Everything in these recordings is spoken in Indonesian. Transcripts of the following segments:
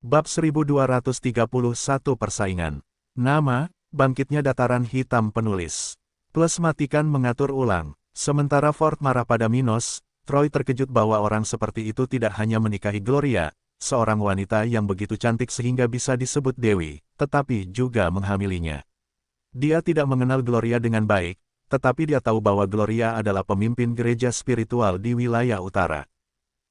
Bab 1231 Persaingan. Nama, Bangkitnya Dataran Hitam Penulis. Plus matikan mengatur ulang. Sementara Ford marah pada Minos, Troy terkejut bahwa orang seperti itu tidak hanya menikahi Gloria, seorang wanita yang begitu cantik sehingga bisa disebut Dewi, tetapi juga menghamilinya. Dia tidak mengenal Gloria dengan baik, tetapi dia tahu bahwa Gloria adalah pemimpin gereja spiritual di wilayah utara.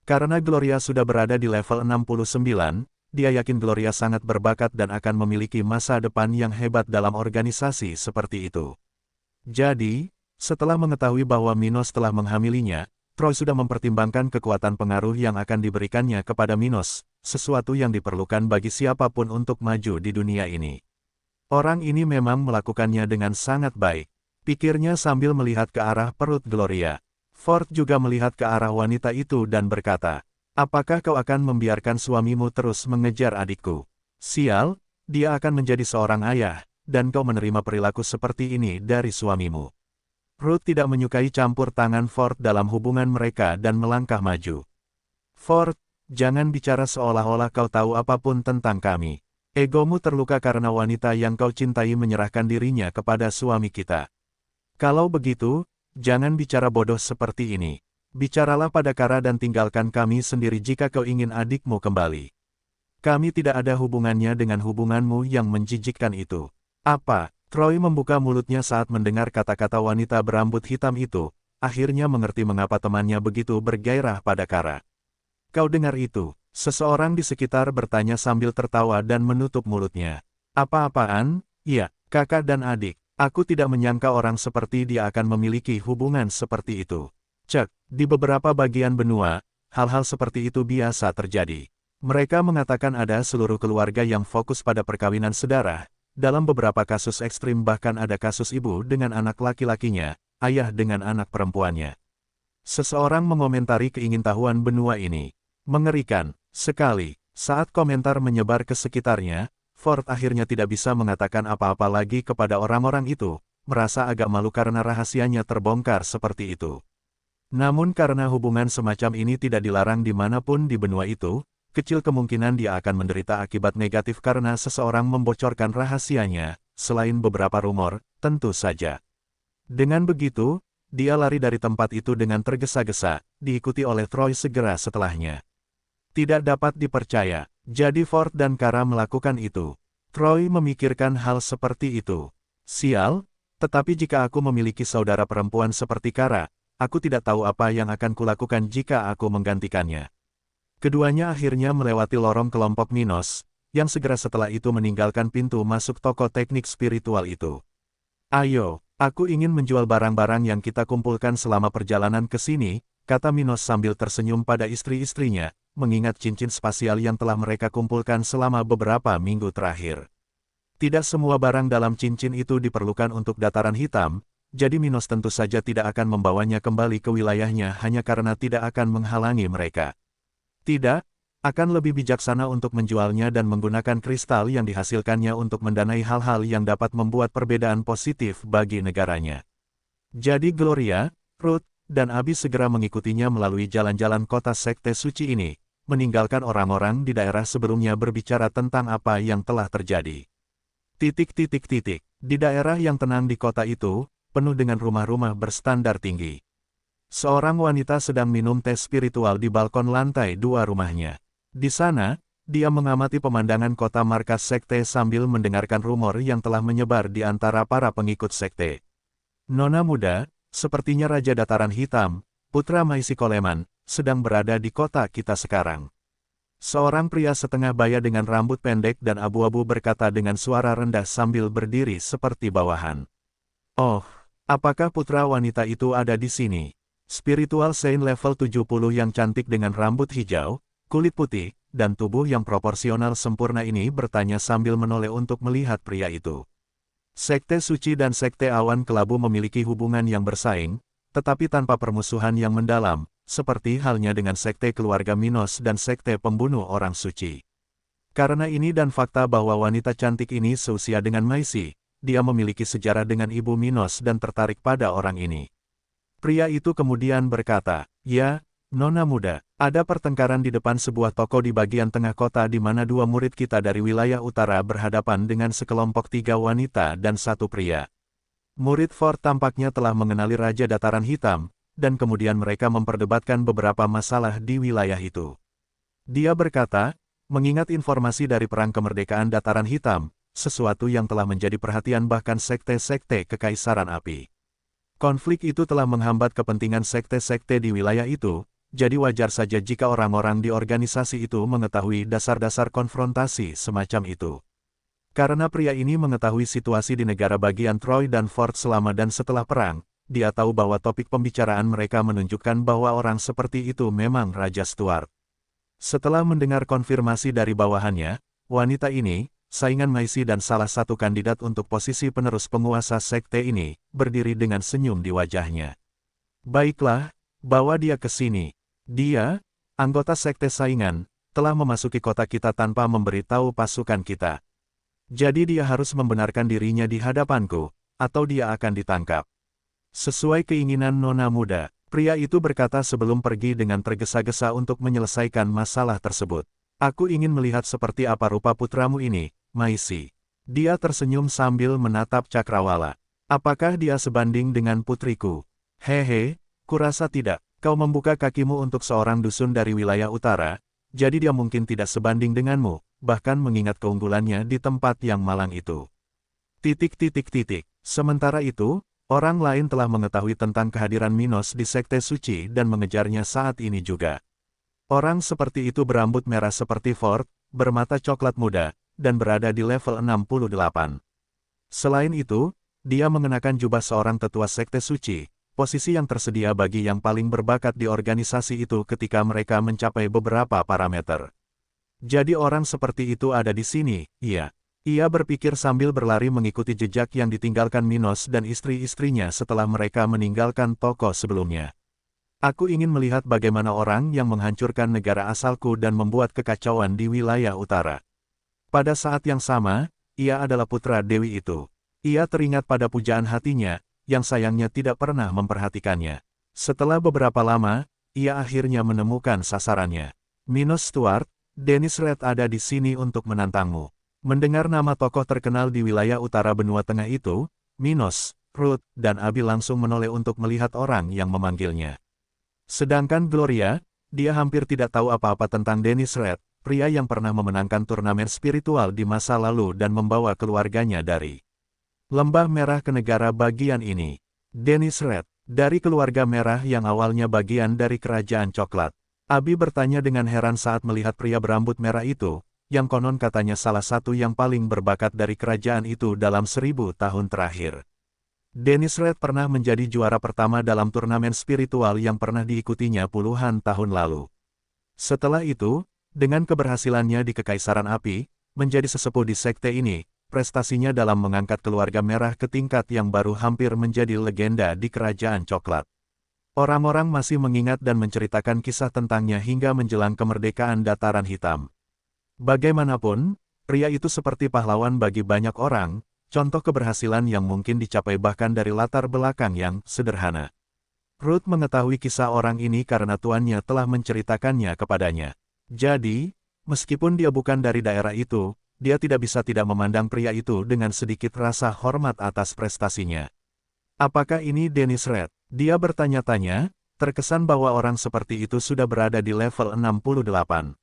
Karena Gloria sudah berada di level 69, dia yakin Gloria sangat berbakat dan akan memiliki masa depan yang hebat dalam organisasi seperti itu. Jadi, setelah mengetahui bahwa Minos telah menghamilinya, Troy sudah mempertimbangkan kekuatan pengaruh yang akan diberikannya kepada Minos, sesuatu yang diperlukan bagi siapapun untuk maju di dunia ini. Orang ini memang melakukannya dengan sangat baik, pikirnya sambil melihat ke arah perut Gloria. Ford juga melihat ke arah wanita itu dan berkata, "Apakah kau akan membiarkan suamimu terus mengejar adikku? Sial, dia akan menjadi seorang ayah, dan kau menerima perilaku seperti ini dari suamimu." Ruth tidak menyukai campur tangan Ford dalam hubungan mereka dan melangkah maju. "Ford, jangan bicara seolah-olah kau tahu apapun tentang kami. Egomu terluka karena wanita yang kau cintai menyerahkan dirinya kepada suami kita. Kalau begitu, jangan bicara bodoh seperti ini. Bicaralah pada Kara dan tinggalkan kami sendiri jika kau ingin adikmu kembali. Kami tidak ada hubungannya dengan hubunganmu yang menjijikkan itu." "Apa?" Troy membuka mulutnya saat mendengar kata-kata wanita berambut hitam itu, akhirnya mengerti mengapa temannya begitu bergairah pada Kara. "Kau dengar itu?" Seseorang di sekitar bertanya sambil tertawa dan menutup mulutnya. "Apa-apaan? Iya, kakak dan adik. Aku tidak menyangka orang seperti dia akan memiliki hubungan seperti itu. Cek, di beberapa bagian benua, hal-hal seperti itu biasa terjadi. Mereka mengatakan ada seluruh keluarga yang fokus pada perkawinan sedarah. Dalam beberapa kasus ekstrim bahkan ada kasus ibu dengan anak laki-lakinya, ayah dengan anak perempuannya." Seseorang mengomentari keingintahuan benua ini. "Mengerikan sekali." Saat komentar menyebar ke sekitarnya, Ford akhirnya tidak bisa mengatakan apa-apa lagi kepada orang-orang itu, merasa agak malu karena rahasianya terbongkar seperti itu. Namun karena hubungan semacam ini tidak dilarang dimanapun di benua itu, kecil kemungkinan dia akan menderita akibat negatif karena seseorang membocorkan rahasianya, selain beberapa rumor, tentu saja. Dengan begitu, dia lari dari tempat itu dengan tergesa-gesa, diikuti oleh Troy segera setelahnya. Tidak dapat dipercaya, jadi Ford dan Kara melakukan itu. Troy memikirkan hal seperti itu. "Sial, tetapi jika aku memiliki saudara perempuan seperti Kara, aku tidak tahu apa yang akan kulakukan jika aku menggantikannya." Keduanya akhirnya melewati lorong kelompok Minos, yang segera setelah itu meninggalkan pintu masuk toko teknik spiritual itu. "Ayo, aku ingin menjual barang-barang yang kita kumpulkan selama perjalanan ke sini," kata Minos sambil tersenyum pada istri-istrinya, mengingat cincin spasial yang telah mereka kumpulkan selama beberapa minggu terakhir. Tidak semua barang dalam cincin itu diperlukan untuk dataran hitam, jadi Minos tentu saja tidak akan membawanya kembali ke wilayahnya hanya karena tidak akan menghalangi mereka. Tidak, akan lebih bijaksana untuk menjualnya dan menggunakan kristal yang dihasilkannya untuk mendanai hal-hal yang dapat membuat perbedaan positif bagi negaranya. Jadi Gloria, Ruth, dan Abi segera mengikutinya melalui jalan-jalan kota sekte suci ini, meninggalkan orang-orang di daerah sebelumnya berbicara tentang apa yang telah terjadi. Di daerah yang tenang di kota itu, penuh dengan rumah-rumah berstandar tinggi. Seorang wanita sedang minum teh spiritual di balkon lantai 2 rumahnya. Di sana, dia mengamati pemandangan kota markas sekte sambil mendengarkan rumor yang telah menyebar di antara para pengikut sekte. "Nona muda, sepertinya Raja Dataran Hitam, Putra Maisi Coleman, sedang berada di kota kita sekarang." Seorang pria setengah baya dengan rambut pendek dan abu-abu berkata dengan suara rendah sambil berdiri seperti bawahan. "Oh, apakah putra wanita itu ada di sini?" Spiritual Saint level 70 yang cantik dengan rambut hijau, kulit putih, dan tubuh yang proporsional sempurna ini bertanya sambil menoleh untuk melihat pria itu. Sekte suci dan sekte awan kelabu memiliki hubungan yang bersaing, tetapi tanpa permusuhan yang mendalam, seperti halnya dengan sekte keluarga Minos dan sekte pembunuh orang suci. Karena ini dan fakta bahwa wanita cantik ini seusia dengan Maisi, dia memiliki sejarah dengan ibu Minos dan tertarik pada orang ini. Pria itu kemudian berkata, "Ya, Nona muda, ada pertengkaran di depan sebuah toko di bagian tengah kota di mana dua murid kita dari wilayah utara berhadapan dengan sekelompok 3 wanita dan 1 pria. Murid Ford tampaknya telah mengenali Raja Dataran Hitam, dan kemudian mereka memperdebatkan beberapa masalah di wilayah itu. Dia berkata, mengingat informasi dari Perang Kemerdekaan Dataran Hitam, sesuatu yang telah menjadi perhatian bahkan sekte-sekte Kekaisaran Api. Konflik itu telah menghambat kepentingan sekte-sekte di wilayah itu, jadi wajar saja jika orang-orang di organisasi itu mengetahui dasar-dasar konfrontasi semacam itu. Karena pria ini mengetahui situasi di negara bagian Troy dan Fort selama dan setelah perang, dia tahu bahwa topik pembicaraan mereka menunjukkan bahwa orang seperti itu memang Raja Stuart. Setelah mendengar konfirmasi dari bawahannya, wanita ini, saingan Maisy dan salah satu kandidat untuk posisi penerus penguasa sekte ini, berdiri dengan senyum di wajahnya. Baiklah, bawa dia ke sini. Dia, anggota sekte saingan, telah memasuki kota kita tanpa memberitahu pasukan kita. Jadi dia harus membenarkan dirinya di hadapanku, atau dia akan ditangkap. Sesuai keinginan Nona muda, pria itu berkata sebelum pergi dengan tergesa-gesa untuk menyelesaikan masalah tersebut. Aku ingin melihat seperti apa rupa putramu ini, Maisy. Dia tersenyum sambil menatap Cakrawala. Apakah dia sebanding dengan putriku? Hehe, kurasa tidak. Kau membuka kakimu untuk seorang dusun dari wilayah utara, jadi dia mungkin tidak sebanding denganmu, bahkan mengingat keunggulannya di tempat yang malang itu. Sementara itu, orang lain telah mengetahui tentang kehadiran Minos di Sekte Suci dan mengejarnya saat ini juga. Orang seperti itu berambut merah seperti Ford, bermata coklat muda, dan berada di level 68. Selain itu, dia mengenakan jubah seorang tetua Sekte Suci, posisi yang tersedia bagi yang paling berbakat di organisasi itu ketika mereka mencapai beberapa parameter. Jadi orang seperti itu ada di sini, iya. Ia berpikir sambil berlari mengikuti jejak yang ditinggalkan Minos dan istri-istrinya setelah mereka meninggalkan toko sebelumnya. Aku ingin melihat bagaimana orang yang menghancurkan negara asalku dan membuat kekacauan di wilayah utara. Pada saat yang sama, ia adalah putra Dewi itu. Ia teringat pada pujaan hatinya, yang sayangnya tidak pernah memperhatikannya. Setelah beberapa lama, ia akhirnya menemukan sasarannya. Minos Stuart, Dennis Red ada di sini untuk menantangmu. Mendengar nama tokoh terkenal di wilayah utara benua tengah itu, Minos, Ruth, dan Abi langsung menoleh untuk melihat orang yang memanggilnya. Sedangkan Gloria, dia hampir tidak tahu apa-apa tentang Dennis Red, pria yang pernah memenangkan turnamen spiritual di masa lalu dan membawa keluarganya dari Lembah Merah ke negara bagian ini. Dennis Red, dari keluarga merah yang awalnya bagian dari kerajaan coklat. Abi bertanya dengan heran saat melihat pria berambut merah itu, yang konon katanya salah satu yang paling berbakat dari kerajaan itu dalam 1000 tahun terakhir. Dennis Red pernah menjadi juara pertama dalam turnamen spiritual yang pernah diikutinya puluhan tahun lalu. Setelah itu, dengan keberhasilannya di Kekaisaran Api, menjadi sesepuh di sekte ini, prestasinya dalam mengangkat keluarga merah ke tingkat yang baru hampir menjadi legenda di kerajaan coklat. Orang-orang masih mengingat dan menceritakan kisah tentangnya hingga menjelang kemerdekaan Dataran Hitam. Bagaimanapun, pria itu seperti pahlawan bagi banyak orang, contoh keberhasilan yang mungkin dicapai bahkan dari latar belakang yang sederhana. Ruth mengetahui kisah orang ini karena tuannya telah menceritakannya kepadanya. Jadi, meskipun dia bukan dari daerah itu, dia tidak bisa tidak memandang pria itu dengan sedikit rasa hormat atas prestasinya. Apakah ini Dennis Red? Dia bertanya-tanya, terkesan bahwa orang seperti itu sudah berada di level 68.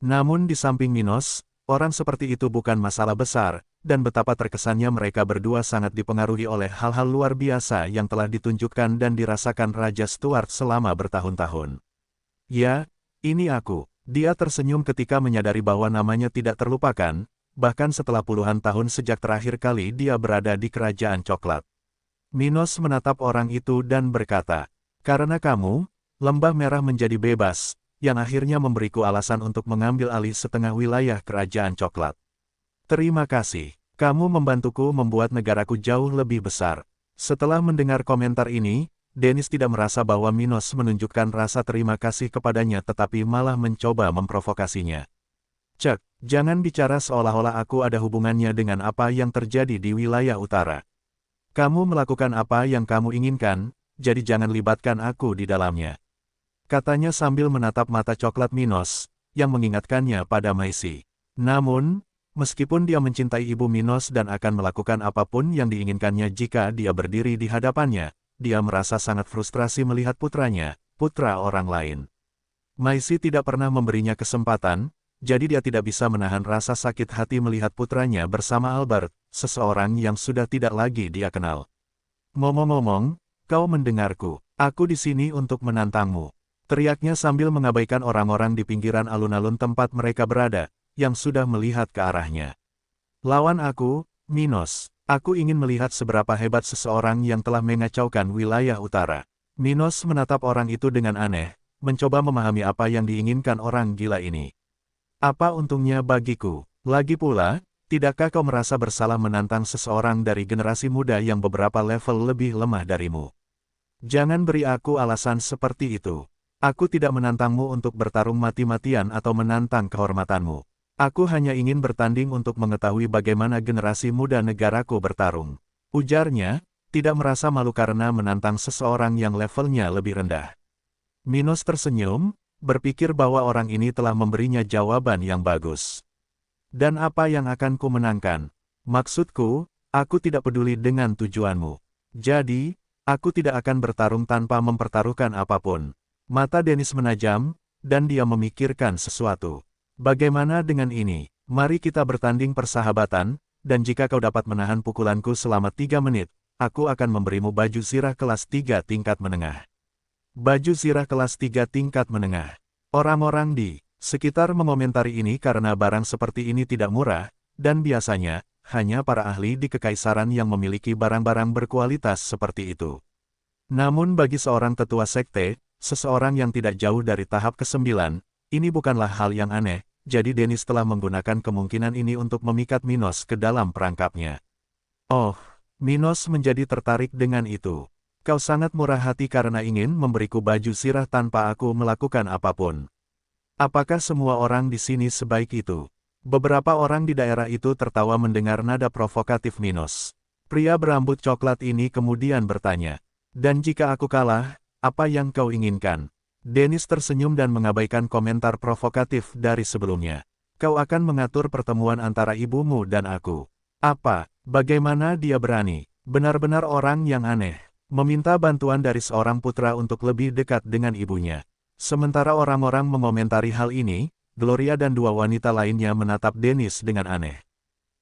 Namun di samping Minos, orang seperti itu bukan masalah besar, dan betapa terkesannya mereka berdua sangat dipengaruhi oleh hal-hal luar biasa yang telah ditunjukkan dan dirasakan Raja Stuart selama bertahun-tahun. Ya, ini aku. Dia tersenyum ketika menyadari bahwa namanya tidak terlupakan, bahkan setelah puluhan tahun sejak terakhir kali dia berada di kerajaan coklat. Minos menatap orang itu dan berkata, karena kamu, Lembah Merah menjadi bebas, yang akhirnya memberiku alasan untuk mengambil alih setengah wilayah kerajaan coklat. Terima kasih, kamu membantuku membuat negaraku jauh lebih besar. Setelah mendengar komentar ini, Dennis tidak merasa bahwa Minos menunjukkan rasa terima kasih kepadanya tetapi malah mencoba memprovokasinya. Cek, jangan bicara seolah-olah aku ada hubungannya dengan apa yang terjadi di wilayah utara. Kamu melakukan apa yang kamu inginkan, jadi jangan libatkan aku di dalamnya. Katanya sambil menatap mata coklat Minos, yang mengingatkannya pada Maisi. Namun, meskipun dia mencintai ibu Minos dan akan melakukan apapun yang diinginkannya jika dia berdiri di hadapannya, dia merasa sangat frustrasi melihat putranya, putra orang lain. Maisi tidak pernah memberinya kesempatan, jadi dia tidak bisa menahan rasa sakit hati melihat putranya bersama Albert, seseorang yang sudah tidak lagi dia kenal. Ngomong-ngomong, kau mendengarku, aku di sini untuk menantangmu. Teriaknya sambil mengabaikan orang-orang di pinggiran alun-alun tempat mereka berada, yang sudah melihat ke arahnya. Lawan aku, Minos. Aku ingin melihat seberapa hebat seseorang yang telah mengacaukan wilayah utara. Minos menatap orang itu dengan aneh, mencoba memahami apa yang diinginkan orang gila ini. Apa untungnya bagiku? Lagi pula, tidakkah kau merasa bersalah menantang seseorang dari generasi muda yang beberapa level lebih lemah darimu? Jangan beri aku alasan seperti itu. Aku tidak menantangmu untuk bertarung mati-matian atau menantang kehormatanmu. Aku hanya ingin bertanding untuk mengetahui bagaimana generasi muda negaraku bertarung. Ujarnya, tidak merasa malu karena menantang seseorang yang levelnya lebih rendah. Minos tersenyum, berpikir bahwa orang ini telah memberinya jawaban yang bagus. Dan apa yang akan ku menangkan? Maksudku, aku tidak peduli dengan tujuanmu. Jadi, aku tidak akan bertarung tanpa mempertaruhkan apapun. Mata Dennis menajam, dan dia memikirkan sesuatu. Bagaimana dengan ini? Mari kita bertanding persahabatan, dan jika kau dapat menahan pukulanku selama 3 menit, aku akan memberimu baju zirah kelas 3 tingkat menengah. Baju zirah kelas 3 tingkat menengah. Orang-orang di sekitar mengomentari ini karena barang seperti ini tidak murah, dan biasanya, hanya para ahli di kekaisaran yang memiliki barang-barang berkualitas seperti itu. Namun bagi seorang tetua sekte, seseorang yang tidak jauh dari tahap ke-9, ini bukanlah hal yang aneh, jadi Dennis telah menggunakan kemungkinan ini untuk memikat Minos ke dalam perangkapnya. Oh, Minos menjadi tertarik dengan itu. Kau sangat murah hati karena ingin memberiku baju zirah tanpa aku melakukan apapun. Apakah semua orang di sini sebaik itu? Beberapa orang di daerah itu tertawa mendengar nada provokatif Minos. Pria berambut coklat ini kemudian bertanya, "Dan jika aku kalah, apa yang kau inginkan?" Dennis tersenyum dan mengabaikan komentar provokatif dari sebelumnya. "Kau akan mengatur pertemuan antara ibumu dan aku." Apa? Bagaimana dia berani? Benar-benar orang yang aneh. Meminta bantuan dari seorang putra untuk lebih dekat dengan ibunya. Sementara orang-orang mengomentari hal ini, Gloria dan 2 wanita lainnya menatap Dennis dengan aneh.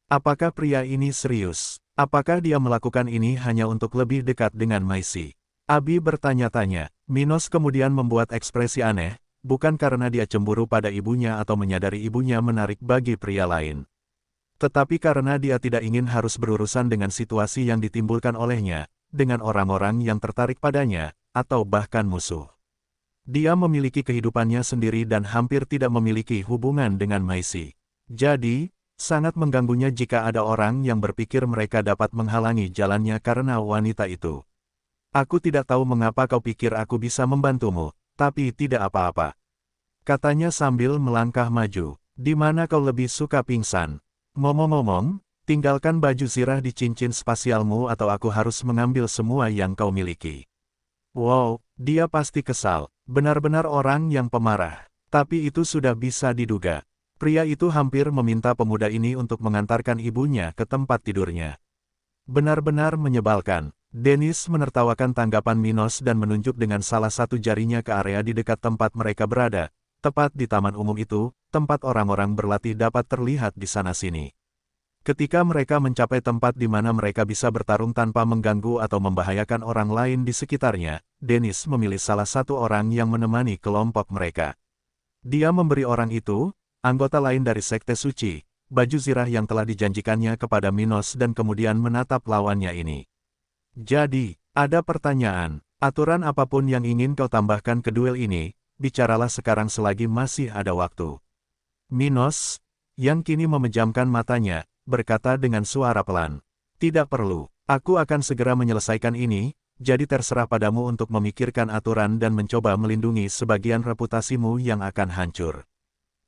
Apakah pria ini serius? Apakah dia melakukan ini hanya untuk lebih dekat dengan Maisi? Abi bertanya-tanya. Minos kemudian membuat ekspresi aneh, bukan karena dia cemburu pada ibunya atau menyadari ibunya menarik bagi pria lain. Tetapi karena dia tidak ingin harus berurusan dengan situasi yang ditimbulkan olehnya, dengan orang-orang yang tertarik padanya, atau bahkan musuh. Dia memiliki kehidupannya sendiri dan hampir tidak memiliki hubungan dengan Maisi. Jadi, sangat mengganggunya jika ada orang yang berpikir mereka dapat menghalangi jalannya karena wanita itu. Aku tidak tahu mengapa kau pikir aku bisa membantumu, tapi tidak apa-apa. Katanya sambil melangkah maju. Di mana kau lebih suka pingsan? Ngomong-ngomong, tinggalkan baju zirah di cincin spasialmu atau aku harus mengambil semua yang kau miliki. Wow, dia pasti kesal. Benar-benar orang yang pemarah. Tapi itu sudah bisa diduga. Pria itu hampir meminta pemuda ini untuk mengantarkan ibunya ke tempat tidurnya. Benar-benar menyebalkan. Dennis menertawakan tanggapan Minos dan menunjuk dengan salah satu jarinya ke area di dekat tempat mereka berada. Tepat di taman umum itu, tempat orang-orang berlatih dapat terlihat di sana-sini. Ketika mereka mencapai tempat di mana mereka bisa bertarung tanpa mengganggu atau membahayakan orang lain di sekitarnya, Dennis memilih salah satu orang yang menemani kelompok mereka. Dia memberi orang itu, anggota lain dari Sekte Suci, baju zirah yang telah dijanjikannya kepada Minos dan kemudian menatap lawannya ini. Jadi, ada pertanyaan, aturan apapun yang ingin kau tambahkan ke duel ini, bicaralah sekarang selagi masih ada waktu. Minos, yang kini memejamkan matanya, berkata dengan suara pelan. Tidak perlu, aku akan segera menyelesaikan ini, jadi terserah padamu untuk memikirkan aturan dan mencoba melindungi sebagian reputasimu yang akan hancur.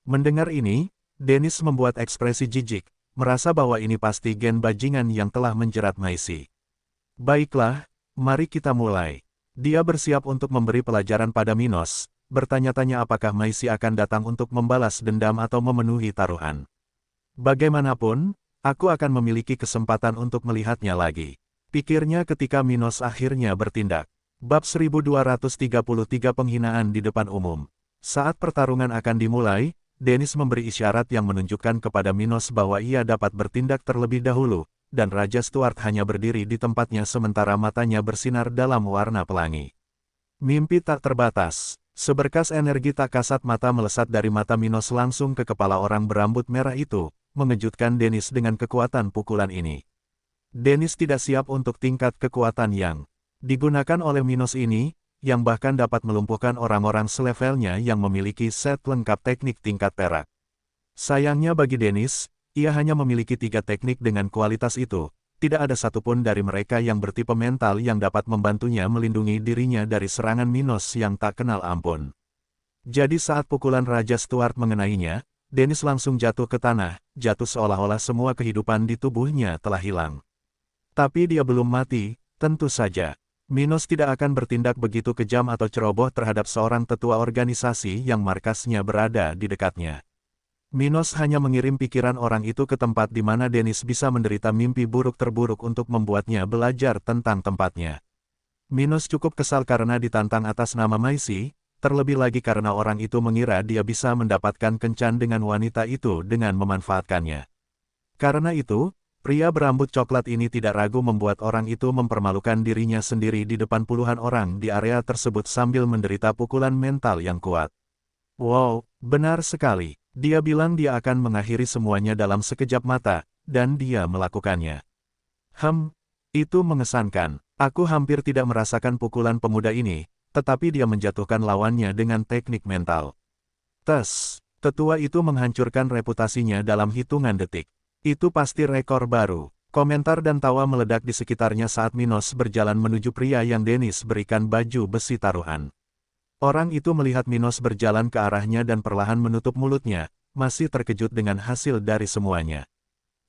Mendengar ini, Dennis membuat ekspresi jijik, merasa bahwa ini pasti gen bajingan yang telah menjerat Maisi. Baiklah, mari kita mulai. Dia bersiap untuk memberi pelajaran pada Minos, bertanya-tanya apakah Maisi akan datang untuk membalas dendam atau memenuhi taruhan. Bagaimanapun, aku akan memiliki kesempatan untuk melihatnya lagi. Pikirnya ketika Minos akhirnya bertindak. Bab 1233 Penghinaan di depan umum. Saat pertarungan akan dimulai, Dennis memberi isyarat yang menunjukkan kepada Minos bahwa ia dapat bertindak terlebih dahulu, dan Raja Stuart hanya berdiri di tempatnya sementara matanya bersinar dalam warna pelangi. Mimpi tak terbatas. Seberkas energi tak kasat mata melesat dari mata Minos langsung ke kepala orang berambut merah itu, mengejutkan Dennis dengan kekuatan pukulan ini. Dennis tidak siap untuk tingkat kekuatan yang digunakan oleh Minos ini, yang bahkan dapat melumpuhkan orang-orang selevelnya yang memiliki set lengkap teknik tingkat perak. Sayangnya bagi Dennis, ia hanya memiliki 3 teknik dengan kualitas itu. Tidak ada satupun dari mereka yang bertipe mental yang dapat membantunya melindungi dirinya dari serangan Minos yang tak kenal ampun. Jadi saat pukulan Raja Stuart mengenainya, Dennis langsung jatuh ke tanah, jatuh seolah-olah semua kehidupan di tubuhnya telah hilang. Tapi dia belum mati, tentu saja. Minos tidak akan bertindak begitu kejam atau ceroboh terhadap seorang tetua organisasi yang markasnya berada di dekatnya. Minos hanya mengirim pikiran orang itu ke tempat di mana Dennis bisa menderita mimpi buruk terburuk untuk membuatnya belajar tentang tempatnya. Minos cukup kesal karena ditantang atas nama Maisi, terlebih lagi karena orang itu mengira dia bisa mendapatkan kencan dengan wanita itu dengan memanfaatkannya. Karena itu, pria berambut coklat ini tidak ragu membuat orang itu mempermalukan dirinya sendiri di depan puluhan orang di area tersebut sambil menderita pukulan mental yang kuat. Wow, benar sekali. Dia bilang dia akan mengakhiri semuanya dalam sekejap mata, dan dia melakukannya. Itu mengesankan. Aku hampir tidak merasakan pukulan pemuda ini, tetapi dia menjatuhkan lawannya dengan teknik mental. Tetua itu menghancurkan reputasinya dalam hitungan detik. Itu pasti rekor baru. Komentar dan tawa meledak di sekitarnya saat Minos berjalan menuju pria yang Dennis berikan baju besi taruhan. Orang itu melihat Minos berjalan ke arahnya dan perlahan menutup mulutnya, masih terkejut dengan hasil dari semuanya.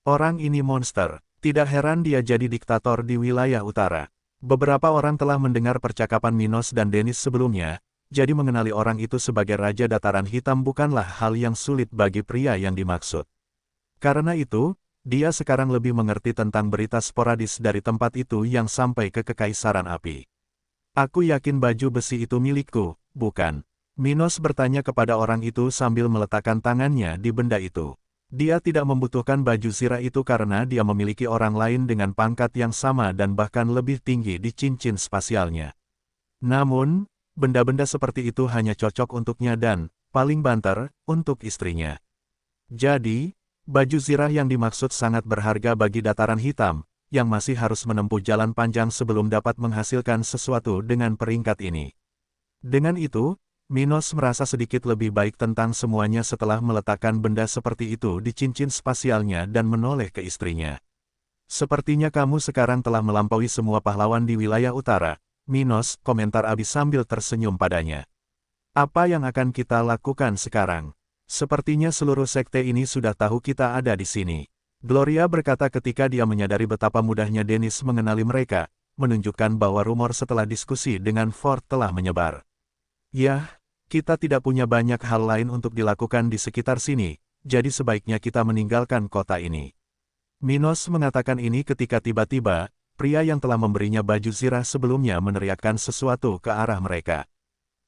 Orang ini monster. Tidak heran dia jadi diktator di wilayah utara. Beberapa orang telah mendengar percakapan Minos dan Dennis sebelumnya, jadi mengenali orang itu sebagai Raja Dataran Hitam bukanlah hal yang sulit bagi pria yang dimaksud. Karena itu, dia sekarang lebih mengerti tentang berita sporadis dari tempat itu yang sampai ke Kekaisaran Api. Aku yakin baju besi itu milikku, bukan? Minos bertanya kepada orang itu sambil meletakkan tangannya di benda itu. Dia tidak membutuhkan baju zirah itu karena dia memiliki orang lain dengan pangkat yang sama dan bahkan lebih tinggi di cincin spasialnya. Namun, benda-benda seperti itu hanya cocok untuknya dan, paling banter, untuk istrinya. Jadi, baju zirah yang dimaksud sangat berharga bagi Dataran Hitam, yang masih harus menempuh jalan panjang sebelum dapat menghasilkan sesuatu dengan peringkat ini. Dengan itu, Minos merasa sedikit lebih baik tentang semuanya setelah meletakkan benda seperti itu di cincin spasialnya dan menoleh ke istrinya. Sepertinya kamu sekarang telah melampaui semua pahlawan di wilayah utara, Minos, komentar Abi sambil tersenyum padanya. Apa yang akan kita lakukan sekarang? Sepertinya seluruh sekte ini sudah tahu kita ada di sini. Gloria berkata ketika dia menyadari betapa mudahnya Dennis mengenali mereka, menunjukkan bahwa rumor setelah diskusi dengan Ford telah menyebar. Yah, kita tidak punya banyak hal lain untuk dilakukan di sekitar sini, jadi sebaiknya kita meninggalkan kota ini. Minos mengatakan ini ketika tiba-tiba, pria yang telah memberinya baju zirah sebelumnya meneriakkan sesuatu ke arah mereka.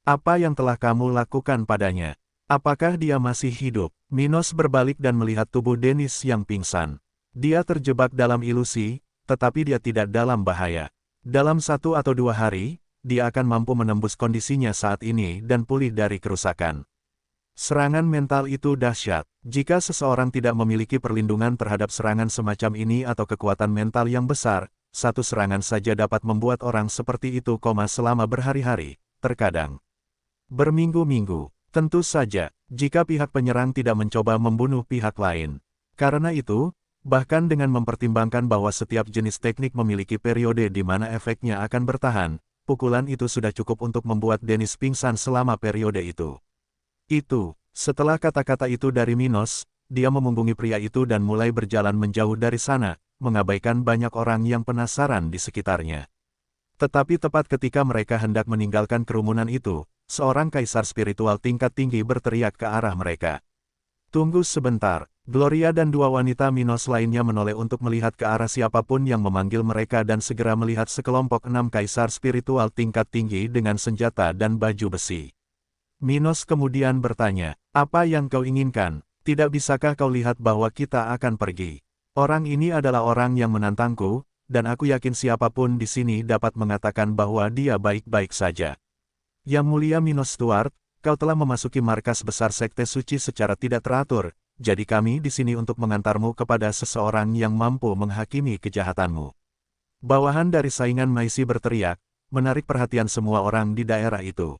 Apa yang telah kamu lakukan padanya? Apakah dia masih hidup? Minos berbalik dan melihat tubuh Dennis yang pingsan. Dia terjebak dalam ilusi, tetapi dia tidak dalam bahaya. Dalam 1 atau 2 hari, dia akan mampu menembus kondisinya saat ini dan pulih dari kerusakan. Serangan mental itu dahsyat. Jika seseorang tidak memiliki perlindungan terhadap serangan semacam ini atau kekuatan mental yang besar, satu serangan saja dapat membuat orang seperti itu koma selama berhari-hari, terkadang berminggu-minggu. Tentu saja, jika pihak penyerang tidak mencoba membunuh pihak lain. Karena itu, bahkan dengan mempertimbangkan bahwa setiap jenis teknik memiliki periode di mana efeknya akan bertahan, pukulan itu sudah cukup untuk membuat Dennis pingsan selama periode itu. Setelah kata-kata itu dari Minos, dia memunggungi pria itu dan mulai berjalan menjauh dari sana, mengabaikan banyak orang yang penasaran di sekitarnya. Tetapi tepat ketika mereka hendak meninggalkan kerumunan itu, seorang kaisar spiritual tingkat tinggi berteriak ke arah mereka. Tunggu sebentar, Gloria dan dua wanita Minos lainnya menoleh untuk melihat ke arah siapapun yang memanggil mereka dan segera melihat sekelompok 6 kaisar spiritual tingkat tinggi dengan senjata dan baju besi. Minos kemudian bertanya, apa yang kau inginkan? Tidak bisakah kau lihat bahwa kita akan pergi? Orang ini adalah orang yang menantangku, dan aku yakin siapapun di sini dapat mengatakan bahwa dia baik-baik saja. Yang mulia Minos Stuart, kau telah memasuki markas besar Sekte Suci secara tidak teratur, jadi kami di sini untuk mengantarmu kepada seseorang yang mampu menghakimi kejahatanmu. Bawahan dari saingan Maisi berteriak, menarik perhatian semua orang di daerah itu.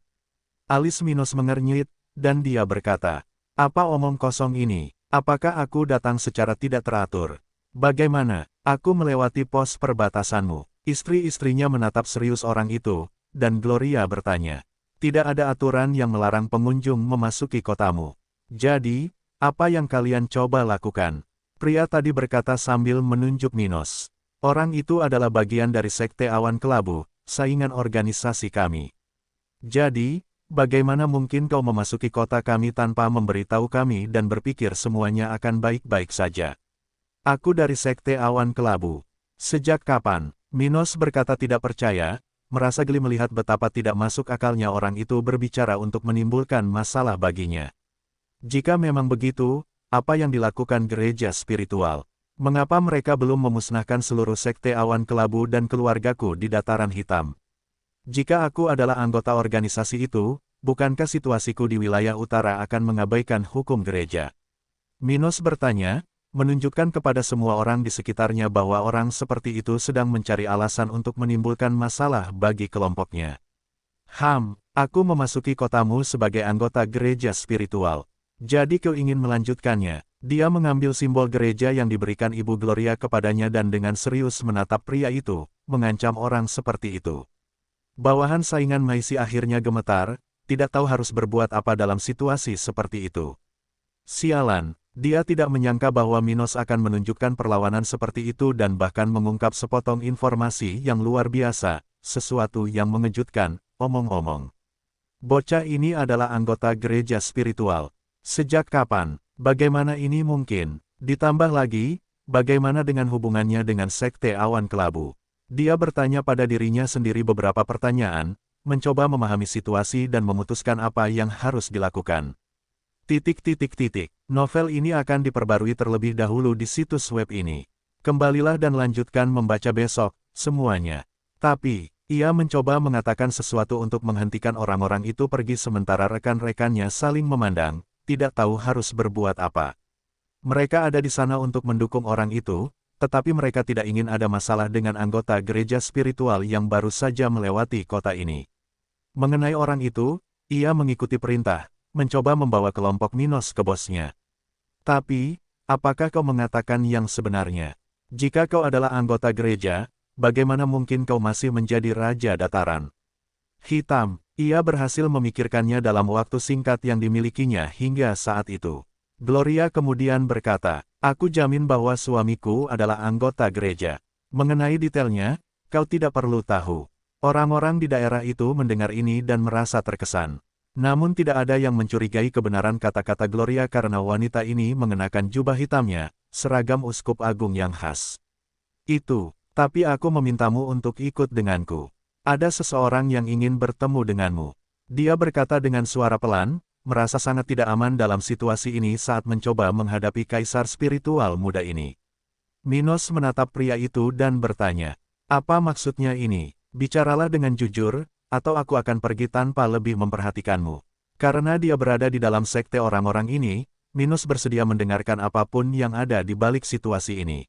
Alis Minos mengernyit, dan dia berkata, apa omong kosong ini? Apakah aku datang secara tidak teratur? Bagaimana? Aku melewati pos perbatasanmu. Istri-istrinya menatap serius orang itu, dan Gloria bertanya, tidak ada aturan yang melarang pengunjung memasuki kotamu. Jadi, apa yang kalian coba lakukan? Pria tadi berkata sambil menunjuk Minos. Orang itu adalah bagian dari Sekte Awan Kelabu, saingan organisasi kami. Jadi, bagaimana mungkin kau memasuki kota kami tanpa memberitahu kami dan berpikir semuanya akan baik-baik saja? Aku dari Sekte Awan Kelabu. Sejak kapan? Minos berkata tidak percaya, merasa geli melihat betapa tidak masuk akalnya orang itu berbicara untuk menimbulkan masalah baginya. Jika memang begitu, apa yang dilakukan gereja spiritual? Mengapa mereka belum memusnahkan seluruh Sekte Awan Kelabu dan keluargaku di Dataran Hitam? Jika aku adalah anggota organisasi itu, bukankah situasiku di wilayah utara akan mengabaikan hukum gereja? Minos bertanya, menunjukkan kepada semua orang di sekitarnya bahwa orang seperti itu sedang mencari alasan untuk menimbulkan masalah bagi kelompoknya. Aku memasuki kotamu sebagai anggota gereja spiritual. Jadi kau ingin melanjutkannya? Dia mengambil simbol gereja yang diberikan Ibu Gloria kepadanya dan dengan serius menatap pria itu, mengancam orang seperti itu. Bawahan saingan Maisi akhirnya gemetar, tidak tahu harus berbuat apa dalam situasi seperti itu. Sialan, dia tidak menyangka bahwa Minos akan menunjukkan perlawanan seperti itu dan bahkan mengungkap sepotong informasi yang luar biasa, sesuatu yang mengejutkan, omong-omong. Bocah ini adalah anggota gereja spiritual. Sejak kapan? Bagaimana ini mungkin? Ditambah lagi, bagaimana dengan hubungannya dengan Sekte Awan Kelabu? Dia bertanya pada dirinya sendiri beberapa pertanyaan, mencoba memahami situasi dan memutuskan apa yang harus dilakukan. Novel ini akan diperbarui terlebih dahulu di situs web ini. Kembalilah dan lanjutkan membaca besok, semuanya. Tapi, ia mencoba mengatakan sesuatu untuk menghentikan orang-orang itu pergi sementara rekan-rekannya saling memandang, tidak tahu harus berbuat apa. Mereka ada di sana untuk mendukung orang itu, tetapi mereka tidak ingin ada masalah dengan anggota gereja spiritual yang baru saja melewati kota ini. Mengenai orang itu, ia mengikuti perintah, mencoba membawa kelompok Minos ke bosnya. Tapi, apakah kau mengatakan yang sebenarnya? Jika kau adalah anggota gereja, bagaimana mungkin kau masih menjadi Raja Dataran Hitam? Ia berhasil memikirkannya dalam waktu singkat yang dimilikinya hingga saat itu. Gloria kemudian berkata, aku jamin bahwa suamiku adalah anggota gereja. Mengenai detailnya, kau tidak perlu tahu. Orang-orang di daerah itu mendengar ini dan merasa terkesan. Namun tidak ada yang mencurigai kebenaran kata-kata Gloria karena wanita ini mengenakan jubah hitamnya, seragam uskup agung yang khas. Tapi aku memintamu untuk ikut denganku. Ada seseorang yang ingin bertemu denganmu. Dia berkata dengan suara pelan, merasa sangat tidak aman dalam situasi ini saat mencoba menghadapi kaisar spiritual muda ini. Minos menatap pria itu dan bertanya, apa maksudnya ini? Bicaralah dengan jujur, atau aku akan pergi tanpa lebih memperhatikanmu. Karena dia berada di dalam sekte orang-orang ini, Minos bersedia mendengarkan apapun yang ada di balik situasi ini.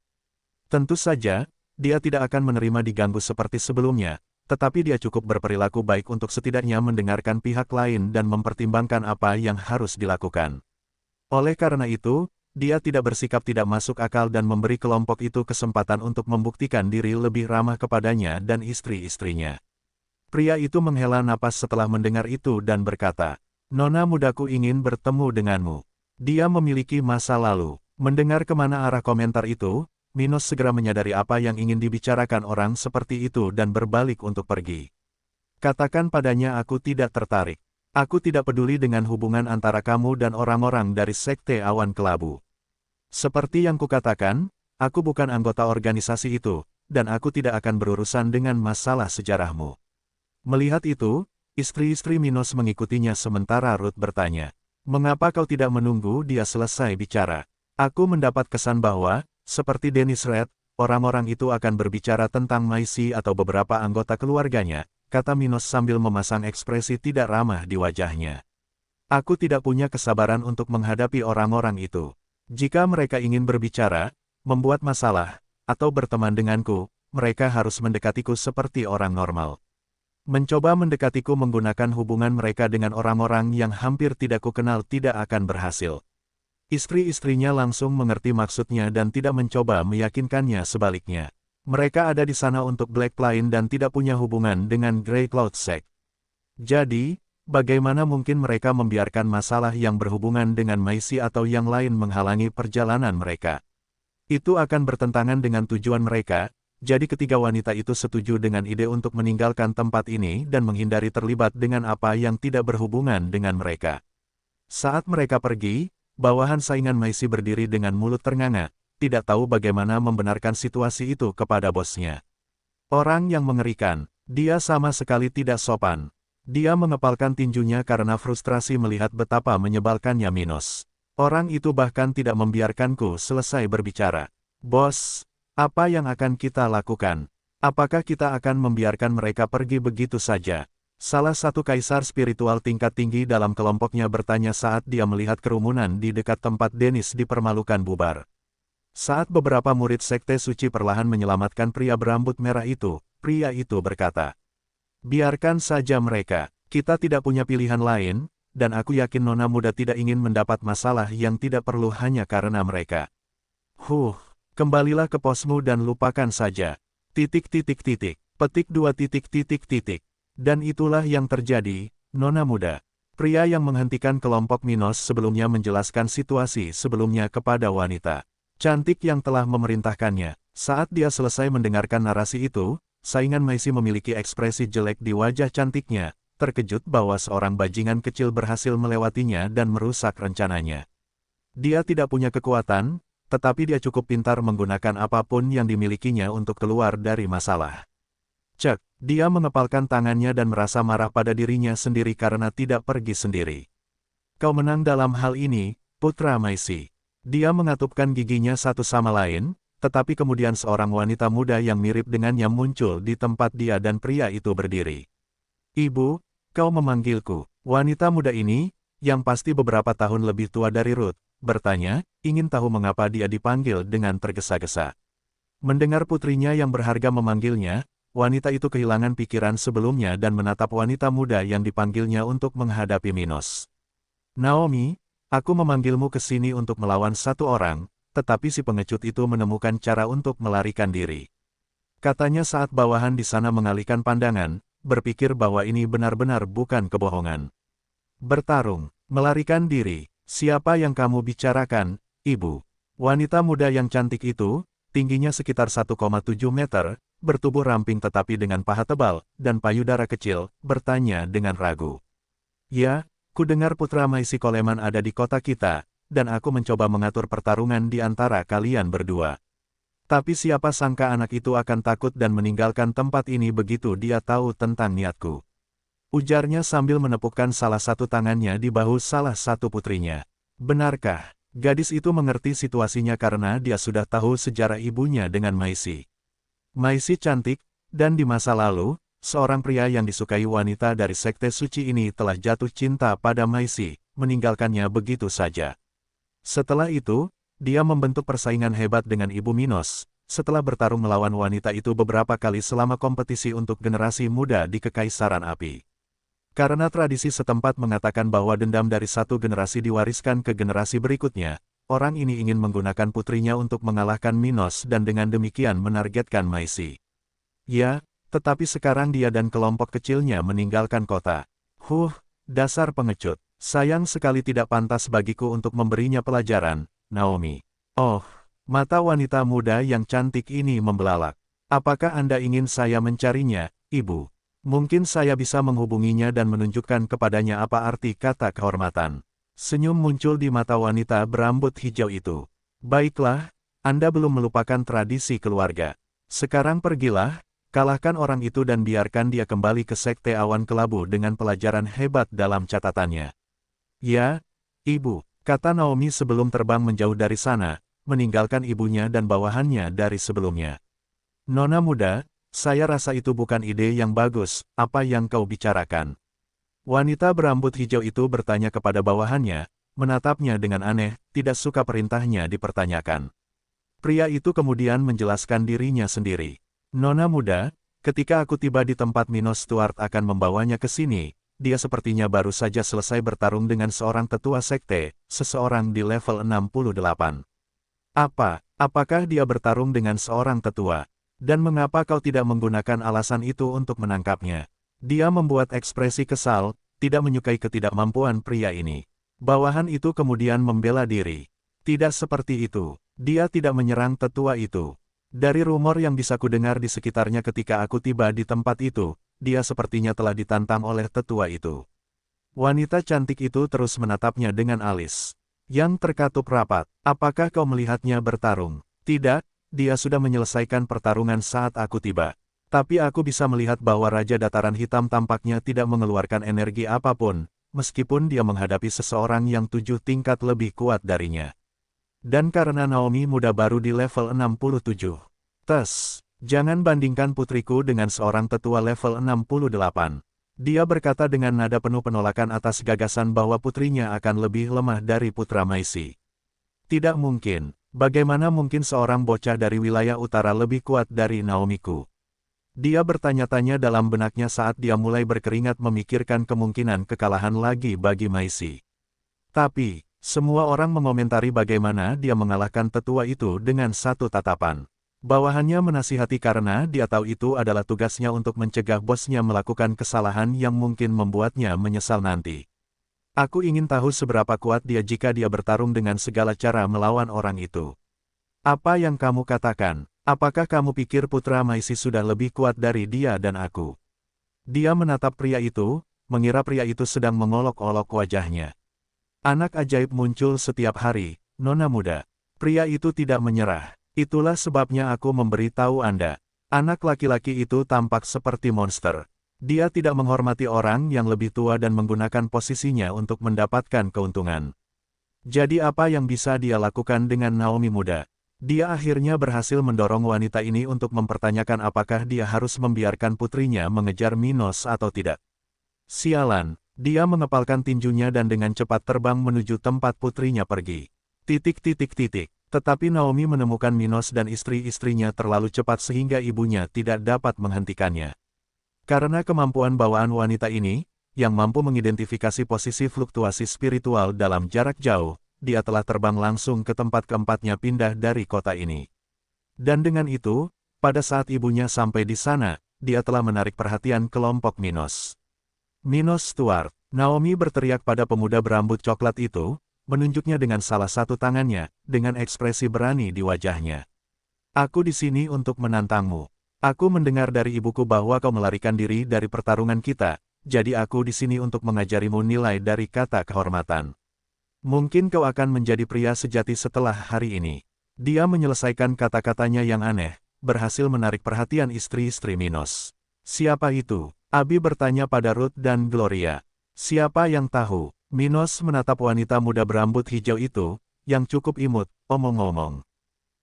Tentu saja, dia tidak akan menerima diganggu seperti sebelumnya, tetapi dia cukup berperilaku baik untuk setidaknya mendengarkan pihak lain dan mempertimbangkan apa yang harus dilakukan. Oleh karena itu, dia tidak bersikap tidak masuk akal dan memberi kelompok itu kesempatan untuk membuktikan diri lebih ramah kepadanya dan istri-istrinya. Pria itu menghela napas setelah mendengar itu dan berkata, Nona mudaku ingin bertemu denganmu. Dia memiliki masa lalu. Mendengar kemana arah komentar itu, Minos segera menyadari apa yang ingin dibicarakan orang seperti itu dan berbalik untuk pergi. Katakan padanya aku tidak tertarik. Aku tidak peduli dengan hubungan antara kamu dan orang-orang dari Sekte Awan Kelabu. Seperti yang kukatakan, aku bukan anggota organisasi itu, dan aku tidak akan berurusan dengan masalah sejarahmu. Melihat itu, istri-istri Minos mengikutinya sementara Ruth bertanya, "Mengapa kau tidak menunggu dia selesai bicara?" Aku mendapat kesan bahwa, seperti Dennis Red, orang-orang itu akan berbicara tentang Maisi atau beberapa anggota keluarganya, kata Minos sambil memasang ekspresi tidak ramah di wajahnya. Aku tidak punya kesabaran untuk menghadapi orang-orang itu. Jika mereka ingin berbicara, membuat masalah, atau berteman denganku, mereka harus mendekatiku seperti orang normal. Mencoba mendekatiku menggunakan hubungan mereka dengan orang-orang yang hampir tidak kukenal tidak akan berhasil. Istri-istrinya langsung mengerti maksudnya dan tidak mencoba meyakinkannya sebaliknya. Mereka ada di sana untuk Black Plain dan tidak punya hubungan dengan Grey Cloud Sect. Jadi, bagaimana mungkin mereka membiarkan masalah yang berhubungan dengan Maisi atau yang lain menghalangi perjalanan mereka? Itu akan bertentangan dengan tujuan mereka. Jadi ketiga wanita itu setuju dengan ide untuk meninggalkan tempat ini dan menghindari terlibat dengan apa yang tidak berhubungan dengan mereka. Saat mereka pergi, bawahan saingan Maisi berdiri dengan mulut ternganga, tidak tahu bagaimana membenarkan situasi itu kepada bosnya. Orang yang mengerikan, dia sama sekali tidak sopan. Dia mengepalkan tinjunya karena frustrasi melihat betapa menyebalkannya Minos. Orang itu bahkan tidak membiarkanku selesai berbicara. "Bos, apa yang akan kita lakukan? Apakah kita akan membiarkan mereka pergi begitu saja?" Salah satu kaisar spiritual tingkat tinggi dalam kelompoknya bertanya saat dia melihat kerumunan di dekat tempat Dennis dipermalukan bubar. Saat beberapa murid Sekte Suci perlahan menyelamatkan pria berambut merah itu, pria itu berkata, "Biarkan saja mereka, kita tidak punya pilihan lain, dan aku yakin nona muda tidak ingin mendapat masalah yang tidak perlu hanya karena mereka. Kembalilah ke posmu dan lupakan saja. Petik 2. Dan itulah yang terjadi, nona muda." Pria yang menghentikan kelompok Minos sebelumnya menjelaskan situasi sebelumnya kepada wanita cantik yang telah memerintahkannya. Saat dia selesai mendengarkan narasi itu, saingan Maisi memiliki ekspresi jelek di wajah cantiknya, terkejut bahwa seorang bajingan kecil berhasil melewatinya dan merusak rencananya. Dia tidak punya kekuatan, tetapi dia cukup pintar menggunakan apapun yang dimilikinya untuk keluar dari masalah. Cek, dia mengepalkan tangannya dan merasa marah pada dirinya sendiri karena tidak pergi sendiri. "Kau menang dalam hal ini, Putra Maisi." Dia mengatupkan giginya satu sama lain, tetapi kemudian seorang wanita muda yang mirip dengannya muncul di tempat dia dan pria itu berdiri. "Ibu, kau memanggilku." Wanita muda ini, yang pasti beberapa tahun lebih tua dari Ruth, bertanya, ingin tahu mengapa dia dipanggil dengan tergesa-gesa. Mendengar putrinya yang berharga memanggilnya, wanita itu kehilangan pikiran sebelumnya dan menatap wanita muda yang dipanggilnya untuk menghadapi Minos. "Naomi, aku memanggilmu ke sini untuk melawan satu orang, tetapi si pengecut itu menemukan cara untuk melarikan diri," katanya saat bawahan di sana mengalihkan pandangan, berpikir bahwa ini benar-benar bukan kebohongan. "Bertarung, melarikan diri. Siapa yang kamu bicarakan, Ibu?" Wanita muda yang cantik itu, tingginya sekitar 1,7 meter, bertubuh ramping tetapi dengan paha tebal, dan payudara kecil, bertanya dengan ragu. "Ya, ku dengar Putra Maisi Coleman ada di kota kita, dan aku mencoba mengatur pertarungan di antara kalian berdua. Tapi siapa sangka anak itu akan takut dan meninggalkan tempat ini begitu dia tahu tentang niatku," ujarnya sambil menepukkan salah satu tangannya di bahu salah satu putrinya. Benarkah? Gadis itu mengerti situasinya karena dia sudah tahu sejarah ibunya dengan Maisi. Maisi cantik, dan di masa lalu, seorang pria yang disukai wanita dari Sekte Suci ini telah jatuh cinta pada Maisi, meninggalkannya begitu saja. Setelah itu, dia membentuk persaingan hebat dengan Ibu Minos, setelah bertarung melawan wanita itu beberapa kali selama kompetisi untuk generasi muda di Kekaisaran Api. Karena tradisi setempat mengatakan bahwa dendam dari satu generasi diwariskan ke generasi berikutnya, orang ini ingin menggunakan putrinya untuk mengalahkan Minos dan dengan demikian menargetkan Maisi. Ya, tetapi sekarang dia dan kelompok kecilnya meninggalkan kota. Dasar pengecut. Sayang sekali tidak pantas bagiku untuk memberinya pelajaran, Naomi. Oh, mata wanita muda yang cantik ini membelalak. Apakah Anda ingin saya mencarinya, Ibu? Mungkin saya bisa menghubunginya dan menunjukkan kepadanya apa arti kata kehormatan. Senyum muncul di mata wanita berambut hijau itu. Baiklah, Anda belum melupakan tradisi keluarga. Sekarang pergilah, kalahkan orang itu dan biarkan dia kembali ke Sekte Awan Kelabu dengan pelajaran hebat dalam catatannya. Ya, Ibu, kata Naomi sebelum terbang menjauh dari sana, meninggalkan ibunya dan bawahannya dari sebelumnya. Nona muda, saya rasa itu bukan ide yang bagus, apa yang kau bicarakan? Wanita berambut hijau itu bertanya kepada bawahannya, menatapnya dengan aneh, tidak suka perintahnya dipertanyakan. Pria itu kemudian menjelaskan dirinya sendiri. Nona muda, ketika aku tiba di tempat Minos Stuart akan membawanya ke sini, dia sepertinya baru saja selesai bertarung dengan seorang tetua sekte, seseorang di level 68. Apakah dia bertarung dengan seorang tetua? Dan mengapa kau tidak menggunakan alasan itu untuk menangkapnya? Dia membuat ekspresi kesal, tidak menyukai ketidakmampuan pria ini. Bawahan itu kemudian membela diri. Tidak seperti itu. Dia tidak menyerang tetua itu. Dari rumor yang bisa kudengar di sekitarnya ketika aku tiba di tempat itu, dia sepertinya telah ditantang oleh tetua itu. Wanita cantik itu terus menatapnya dengan alis yang terkatup rapat. Apakah kau melihatnya bertarung? Tidak, dia sudah menyelesaikan pertarungan saat aku tiba. Tapi aku bisa melihat bahwa Raja Dataran Hitam tampaknya tidak mengeluarkan energi apapun, meskipun dia menghadapi seseorang yang 7 tingkat lebih kuat darinya. Dan karena Naomi muda baru di level 67. Jangan bandingkan putriku dengan seorang tetua level 68. Dia berkata dengan nada penuh penolakan atas gagasan bahwa putrinya akan lebih lemah dari putra Maisi. Tidak mungkin. Bagaimana mungkin seorang bocah dari wilayah utara lebih kuat dari Naomiku? Dia bertanya-tanya dalam benaknya saat dia mulai berkeringat memikirkan kemungkinan kekalahan lagi bagi Maisi. Tapi, semua orang mengomentari bagaimana dia mengalahkan tetua itu dengan satu tatapan. Bawahannya menasihati karena dia tahu itu adalah tugasnya untuk mencegah bosnya melakukan kesalahan yang mungkin membuatnya menyesal nanti. Aku ingin tahu seberapa kuat dia jika dia bertarung dengan segala cara melawan orang itu. Apa yang kamu katakan? Apakah kamu pikir putra Maisi sudah lebih kuat dari dia dan aku? Dia menatap pria itu, mengira pria itu sedang mengolok-olok wajahnya. Anak ajaib muncul setiap hari, Nona muda. Pria itu tidak menyerah. Itulah sebabnya aku memberitahu Anda. Anak laki-laki itu tampak seperti monster. Dia tidak menghormati orang yang lebih tua dan menggunakan posisinya untuk mendapatkan keuntungan. Jadi apa yang bisa dia lakukan dengan Naomi muda? Dia akhirnya berhasil mendorong wanita ini untuk mempertanyakan apakah dia harus membiarkan putrinya mengejar Minos atau tidak. Sialan. Dia mengepalkan tinjunya dan dengan cepat terbang menuju tempat putrinya pergi. Tetapi Naomi menemukan Minos dan istri-istrinya terlalu cepat sehingga ibunya tidak dapat menghentikannya. Karena kemampuan bawaan wanita ini, yang mampu mengidentifikasi posisi fluktuasi spiritual dalam jarak jauh, dia telah terbang langsung ke tempat keempatnya pindah dari kota ini. Dan dengan itu, pada saat ibunya sampai di sana, dia telah menarik perhatian kelompok Minos. Minos Stuart, Naomi berteriak pada pemuda berambut coklat itu, menunjuknya dengan salah satu tangannya, dengan ekspresi berani di wajahnya. Aku di sini untuk menantangmu. Aku mendengar dari ibuku bahwa kau melarikan diri dari pertarungan kita, jadi aku di sini untuk mengajarimu nilai dari kata kehormatan. Mungkin kau akan menjadi pria sejati setelah hari ini. Dia menyelesaikan kata-katanya yang aneh, berhasil menarik perhatian istri-istri Minos. Siapa itu? Abi bertanya pada Ruth dan Gloria. Siapa yang tahu? Minos menatap wanita muda berambut hijau itu, yang cukup imut, omong-omong.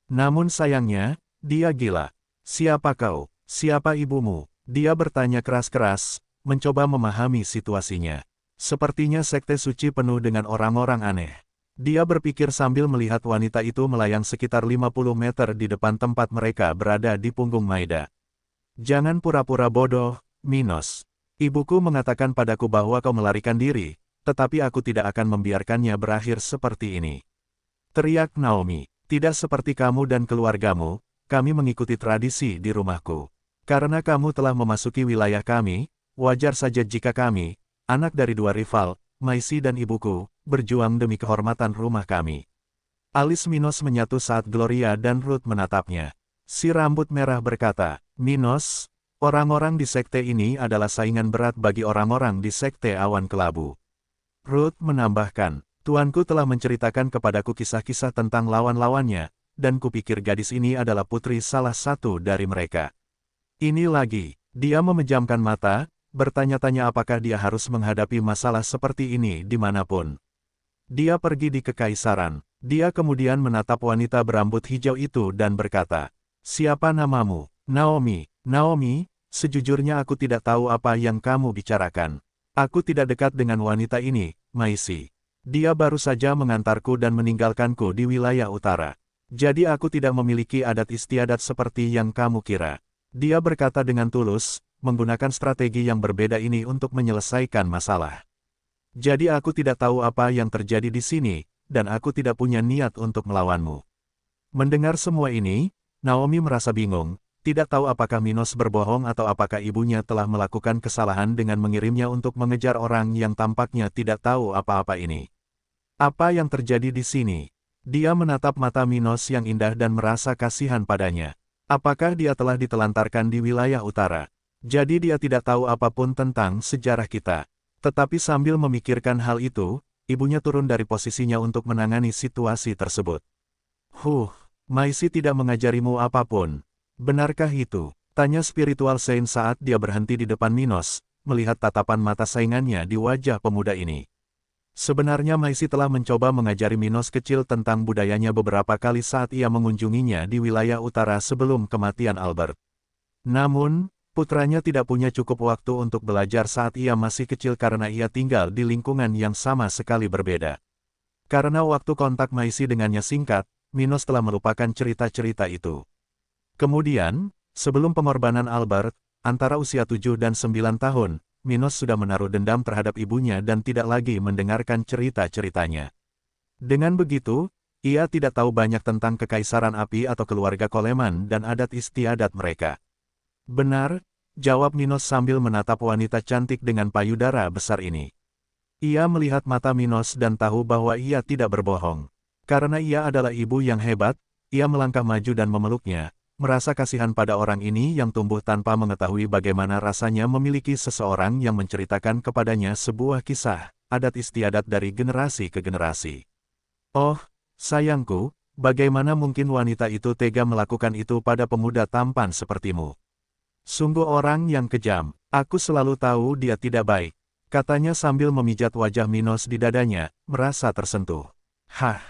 Namun sayangnya, dia gila. Siapa kau? Siapa ibumu? Dia bertanya keras-keras, mencoba memahami situasinya. Sepertinya sekte suci penuh dengan orang-orang aneh. Dia berpikir sambil melihat wanita itu melayang sekitar 50 meter di depan tempat mereka berada di punggung Maida. Jangan pura-pura bodoh, Minos. Ibuku mengatakan padaku bahwa kau melarikan diri, tetapi aku tidak akan membiarkannya berakhir seperti ini. Teriak Naomi, tidak seperti kamu dan keluargamu, kami mengikuti tradisi di rumahku. Karena kamu telah memasuki wilayah kami, wajar saja jika kami, anak dari dua rival, Maisi dan ibuku, berjuang demi kehormatan rumah kami. Alis Minos menyatu saat Gloria dan Ruth menatapnya. Si rambut merah berkata, Minos, Orang-orang di sekte ini adalah saingan berat bagi orang-orang di sekte awan kelabu. Ruth menambahkan, tuanku telah menceritakan kepadaku kisah-kisah tentang lawan-lawannya, dan kupikir gadis ini adalah putri salah satu dari mereka. Ini lagi, dia memejamkan mata, bertanya-tanya apakah dia harus menghadapi masalah seperti ini dimanapun. Dia pergi di kekaisaran. Dia kemudian menatap wanita berambut hijau itu dan berkata, "Siapa namamu?" "Naomi." "Naomi, sejujurnya aku tidak tahu apa yang kamu bicarakan. Aku tidak dekat dengan wanita ini, Maisi. Dia baru saja mengantarku dan meninggalkanku di wilayah utara. Jadi aku tidak memiliki adat istiadat seperti yang kamu kira." Dia berkata dengan tulus, menggunakan strategi yang berbeda ini untuk menyelesaikan masalah. "Jadi aku tidak tahu apa yang terjadi di sini, dan aku tidak punya niat untuk melawanmu." Mendengar semua ini, Naomi merasa bingung, tidak tahu apakah Minos berbohong atau apakah ibunya telah melakukan kesalahan dengan mengirimnya untuk mengejar orang yang tampaknya tidak tahu apa-apa ini. Apa yang terjadi di sini? Dia menatap mata Minos yang indah dan merasa kasihan padanya. Apakah dia telah ditelantarkan di wilayah utara? Jadi dia tidak tahu apapun tentang sejarah kita. Tetapi sambil memikirkan hal itu, ibunya turun dari posisinya untuk menangani situasi tersebut. Maisi tidak mengajarimu apapun. Benarkah itu? Tanya spiritual Saint saat dia berhenti di depan Minos, melihat tatapan mata saingannya di wajah pemuda ini. Sebenarnya Maisi telah mencoba mengajari Minos kecil tentang budayanya beberapa kali saat ia mengunjunginya di wilayah utara sebelum kematian Albert. Namun, putranya tidak punya cukup waktu untuk belajar saat ia masih kecil karena ia tinggal di lingkungan yang sama sekali berbeda. Karena waktu kontak Maisi dengannya singkat, Minos telah melupakan cerita-cerita itu. Kemudian, sebelum pengorbanan Albert, antara usia 7 dan 9 tahun, Minos sudah menaruh dendam terhadap ibunya dan tidak lagi mendengarkan cerita-ceritanya. Dengan begitu, ia tidak tahu banyak tentang kekaisaran api atau keluarga Coleman dan adat istiadat mereka. "Benar," jawab Minos sambil menatap wanita cantik dengan payudara besar ini. Ia melihat mata Minos dan tahu bahwa ia tidak berbohong. Karena ia adalah ibu yang hebat, ia melangkah maju dan memeluknya, merasa kasihan pada orang ini yang tumbuh tanpa mengetahui bagaimana rasanya memiliki seseorang yang menceritakan kepadanya sebuah kisah, adat istiadat dari generasi ke generasi. "Oh, sayangku, bagaimana mungkin wanita itu tega melakukan itu pada pemuda tampan sepertimu? Sungguh orang yang kejam, aku selalu tahu dia tidak baik," katanya sambil memijat wajah Minos di dadanya, merasa tersentuh. "Hah,